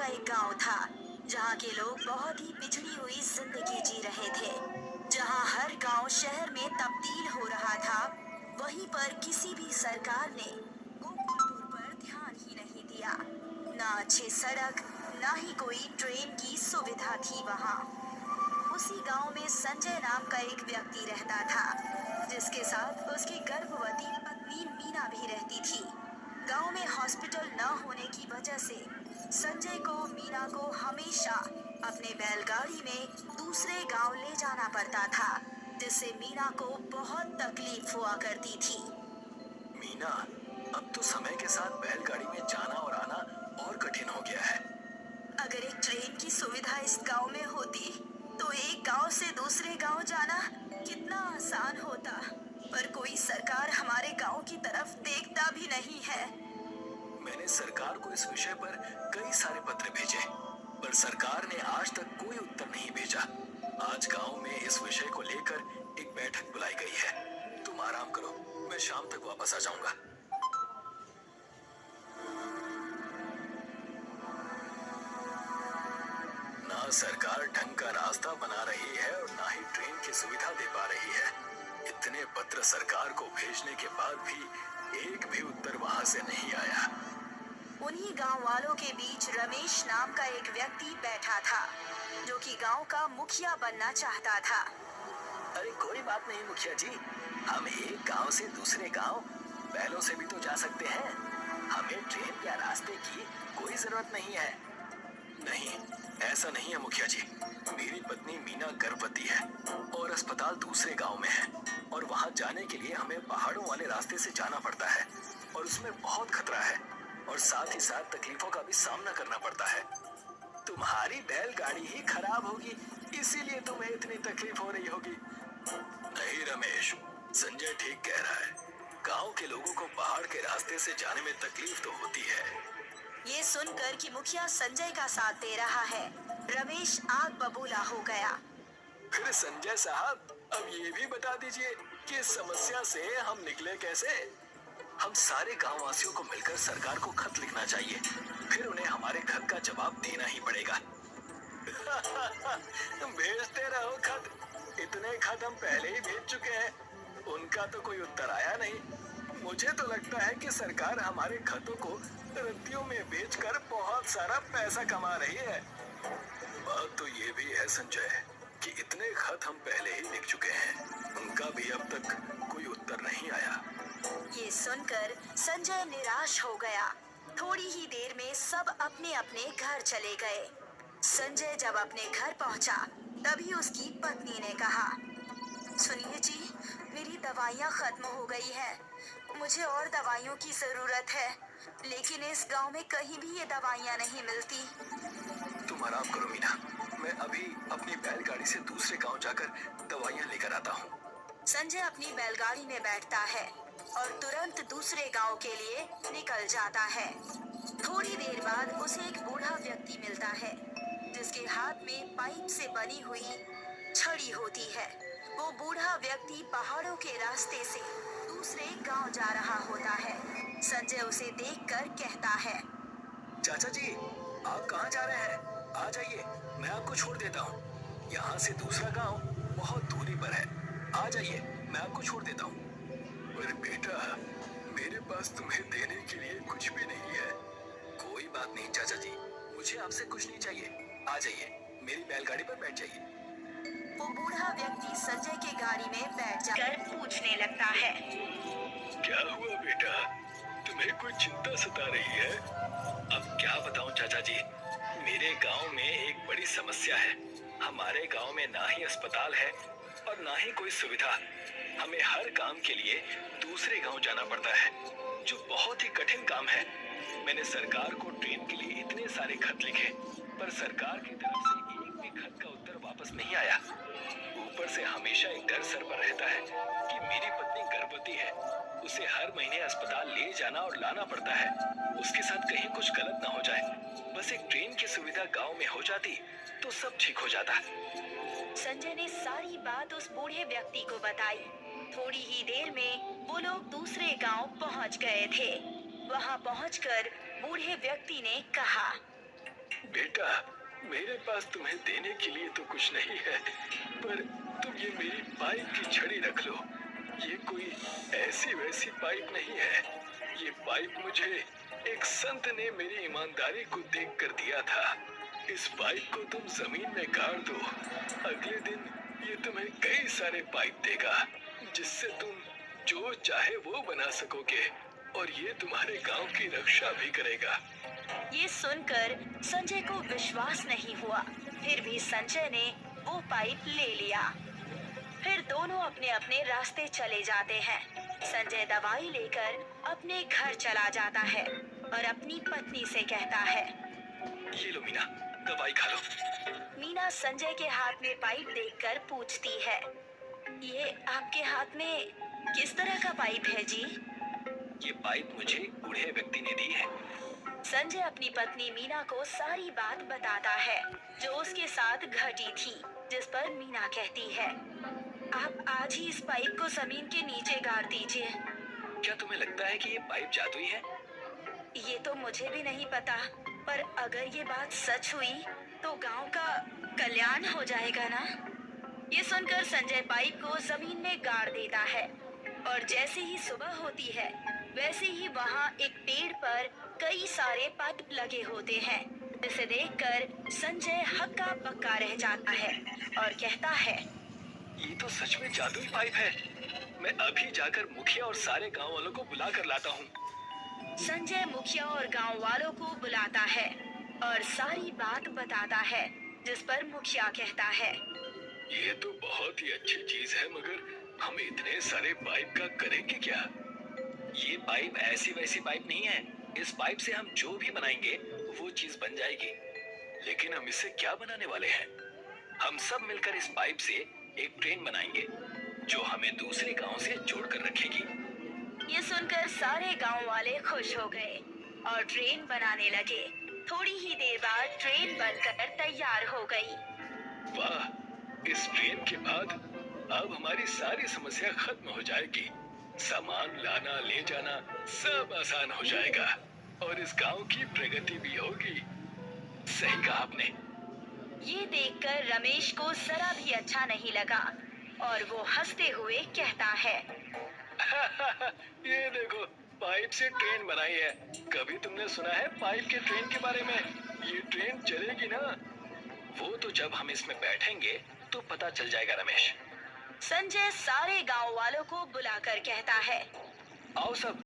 का एक गांव था जहां के लोग बहुत ही पिछड़ी हुई जिंदगी जी रहे थे। जहां हर गांव शहर में तब्दील हो रहा था, वहीं पर किसी भी सरकार ने गोकुलपुर पर ध्यान ही नहीं दिया। ना अच्छी सड़क, ना ही कोई ट्रेन की सुविधा थी वहां। उसी गांव में संजय नाम का एक व्यक्ति रहता था, जिसके साथ उसकी गर्भवती पत्नी मीना भी रहती थी। गांव में हॉस्पिटल न होने की वजह से संजय को मीना को हमेशा अपने बैलगाड़ी में दूसरे गांव ले जाना पड़ता था, जिससे मीना को बहुत तकलीफ हुआ करती थी। मीना, अब तो समय के साथ बैलगाड़ी में जाना और आना और कठिन हो गया है। अगर एक ट्रेन की सुविधा इस गांव में होती, तो एक गांव से दूसरे गांव जाना कितना आसान होता। पर कोई सरकार हमारे गांव की तरफ देखता भी नहीं है। मैंने सरकार को इस विषय पर कई सारे पत्र भेजे, पर सरकार ने आज तक कोई उत्तर नहीं भेजा। आज गांव में इस विषय को लेकर एक बैठक बुलाई गई है। तुम आराम करो, मैं शाम तक वापस आ जाऊंगा। ना सरकार ढंग का रास्ता बना रही है और ना ही ट्रेन की सुविधा दे पा रही है। इतने पत्र सरकार को भेजने के बाद भी एक भी उत्तर वहां से नहीं आया। उन्हीं गांव वालों के बीच रमेश नाम का एक व्यक्ति बैठा था, जो कि गांव का मुखिया बनना चाहता था। अरे कोई बात नहीं मुखिया जी, हम एक गांव से दूसरे गांव बैलों से भी तो जा सकते हैं। हमें ट्रेन या रास्ते की कोई जरूरत नहीं है। नहीं, ऐसा नहीं है मुखिया जी। मेरी पत्नी मीना गर्भवती है और अस्पताल दूसरे गांव में है, और वहां जाने के लिए हमें पहाड़ों वाले रास्ते से जाना पड़ता है, और उसमें बहुत खतरा है और साथ ही साथ तकलीफों का भी सामना करना पड़ता है। तुम्हारी बैलगाड़ी ही खराब होगी, इसीलिए तुम्हें इतनी तकलीफ हो रही होगी। नहीं रमेश, संजय ठीक कह रहा है। गांव के लोगों को पहाड़ के रास्ते से जाने में तकलीफ तो होती है। ये सुनकर कि मुखिया संजय का साथ दे रहा है, रमेश आग बबूला हो गया। फिर संजय साहब, अब ये भी बता दीजिए कि इस समस्या से हम निकले कैसे? हम सारे गांव वासियों को मिलकर सरकार को खत लिखना चाहिए, फिर उन्हें हमारे खत का जवाब देना ही पड़ेगा। भेजते रहो खत। इतने खत हम पहले ही भेज चुके हैं, उनका तो कोई उत्तर आया नहीं। मुझे तो लगता है कि सरकार हमारे खतों को रद्दियों में बेचकर बहुत सारा पैसा कमा रही है। बात तो ये भी है संजय कि इतने खत हम पहले ही लिख चुके हैं, उनका भी अब तक कोई उत्तर नहीं आया। ये सुनकर संजय निराश हो गया। थोड़ी ही देर में सब अपने अपने घर चले गए। संजय जब अपने घर पहुंचा, तभी उसकी पत्नी ने कहा, सुनिए जी, मेरी दवाइयाँ खत्म हो गई हैं। मुझे और दवाइयों की जरूरत है, लेकिन इस गांव में कहीं भी ये दवाइयाँ नहीं मिलती। तुम आराम करो मीना, मैं अभी अपनी बैलगाड़ी से दूसरे गांव जाकर दवाइयाँ लेकर आता हूँ। संजय अपनी बैलगाड़ी में बैठता है और तुरंत दूसरे गांव के लिए निकल जाता है। थोड़ी देर बाद उसे एक बूढ़ा व्यक्ति मिलता है, जिसके हाथ में पाइप से बनी हुई छड़ी होती है। वो बूढ़ा व्यक्ति पहाड़ों के रास्ते से दूसरे गांव जा रहा होता है। संजय उसे देखकर कहता है, चाचा जी, आप कहाँ जा रहे हैं? आ जाइए, मैं आपको छोड़ देता हूँ। यहाँ से दूसरा गांव बहुत दूरी पर है। आ जाइए, मैं आपको छोड़ देता हूँ। पर बेटा, मेरे पास तुम्हें देने के लिए कुछ भी नहीं है। कोई बात नहीं चाचा जी, मुझे आपसे कुछ नहीं चाहिए। आ जाइए, मेरी बैलगाड़ी पर बैठ जाइए। वो बूढ़ा व्यक्ति संजय के गाड़ी में बैठ जाकर पूछने लगता है, क्या हुआ बेटा, तुम्हें कोई चिंता सता रही है? अब क्या बताऊं चाचा जी, मेरे गांव में एक बड़ी समस्या है। हमारे गांव में ना ही अस्पताल है और ना ही कोई सुविधा। हमें हर काम के लिए दूसरे गांव जाना पड़ता है, जो बहुत ही कठिन काम है। मैंने सरकार को ट्रेन के लिए इतने सारे खत लिखे, पर सरकार की तरफ से एक भी खत का उत्तर वापस नहीं आया। ऊपर से हमेशा एक डर सर पर रहता है कि मेरी पत्नी गर्भवती है, उसे हर महीने अस्पताल ले जाना और लाना पड़ता है। उसके साथ कहीं कुछ गलत ना हो जाए। बस एक ट्रेन की सुविधा गांव में हो जाती तो सब ठीक हो जाता। संजय ने सारी बात उस बूढ़े व्यक्ति को बताई। थोड़ी ही देर में वो लोग दूसरे गांव पहुंच गए थे। वहां पहुंचकर बूढ़े व्यक्ति ने कहा, बेटा, मेरे पास तुम्हें देने के लिए तो कुछ नहीं है, पर तुम ये मेरी पाइप की छड़ी रख लो। ये कोई ऐसी वैसी पाइप नहीं है। ये पाइप मुझे एक संत ने मेरी ईमानदारी को देखकर दिया था। इस पाइप को तुम जमीन में गाड़ दो। अगले दिन ये तुम्हें कई सारे पाइप देगा, जिससे तुम जो चाहे वो बना सकोगे, और ये तुम्हारे गांव की रक्षा भी करेगा। ये सुनकर संजय को विश्वास नहीं हुआ। फिर भी संजय ने वो पाइप ले लिया। फिर दोनों अपने अपने रास्ते चले जाते हैं। संजय दवाई लेकर अपने घर चला जाता है और अपनी पत्नी से कहता है। ये लो मीना, दवाई खा लो। मीना संजय के हाथ में पाइप देखकर पूछती है, ये आपके हाथ में किस तरह का पाइप है जी? ये पाइप मुझे बूढ़े व्यक्ति ने दी है। संजय अपनी पत्नी मीना को सारी बात बताता है जो उसके साथ घटी थी, जिस पर मीना कहती है, आप आज ही इस पाइप को जमीन के नीचे गाड़ दीजिए। क्या तुम्हें लगता है कि ये पाइप जादुई है? ये तो मुझे भी नहीं पता, पर अगर ये बात सच हुई तो गांव का कल्याण हो जाएगा ना? ये सुनकर संजय पाइप को जमीन में गाड़ देता है और जैसे ही सुबह होती है वैसे ही वहाँ एक पेड़ पर कई सारे पाइप लगे होते हैं, जिसे देखकर संजय हक्का बक्का रह जाता है और कहता है, ये तो सच में जादुई पाइप है। मैं अभी जाकर मुखिया और सारे गांव वालों को बुला कर लाता हूँ। संजय मुखिया और गांव वालों को बुलाता है और सारी बात बताता है, जिस पर मुखिया कहता है, ये तो बहुत ही अच्छी चीज है, मगर हम इतने सारे पाइप का करेंगे क्या? ये पाइप ऐसी वैसी पाइप नहीं है। इस पाइप से हम जो भी बनाएंगे वो चीज बन जाएगी। लेकिन हम इससे क्या बनाने वाले हैं? हम सब मिलकर इस पाइप से एक ट्रेन बनाएंगे जो हमें दूसरे गांव से जोड़कर रखेगी। ये सुनकर सारे गांव वाले खुश हो गए और ट्रेन बनाने लगे। थोड़ी ही देर बाद ट्रेन बनकर तैयार हो गई। वाह, इस ट्रेन के बाद अब हमारी सारी समस्या खत्म हो जाएगी। सामान लाना ले जाना सब आसान हो जाएगा और इस गांव की प्रगति भी होगी। सही कहा आपने। ये देखकर रमेश को जरा भी अच्छा नहीं लगा और वो हंसते हुए कहता है, ये देखो, पाइप से ट्रेन बनाई है। कभी तुमने सुना है पाइप के ट्रेन के बारे में? ये ट्रेन चलेगी ना? वो तो जब हम इसमें बैठेंगे तो पता चल जाएगा रमेश। संजय सारे गांव वालों को बुलाकर कहता है, आओ सब